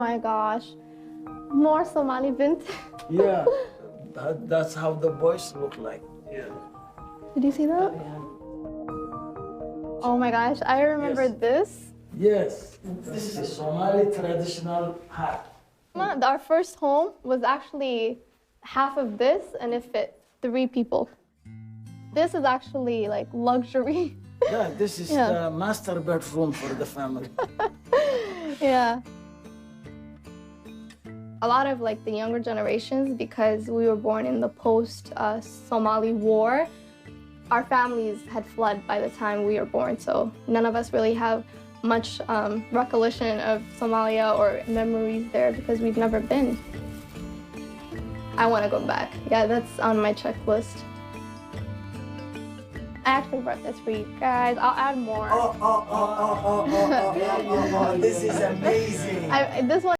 My gosh, more Somali vintage. Yeah, that's how the boys look like. Yeah. Did you see that? Oh my gosh, I remember Yes. this. Yes, this is Somali traditional hat. Our first home was actually half of this, and it fit 3 people. This is actually like luxury. Yeah, this is the master bedroom for the family. Yeah. A lot of like the younger generations, because we were born in the post-Somali war, our families had fled by the time we were born, so none of us really have much recollection of Somalia or memories there because we've never been. I want to go back. Yeah, that's on my checklist. I actually brought this for you guys. I'll add more. This is amazing. This one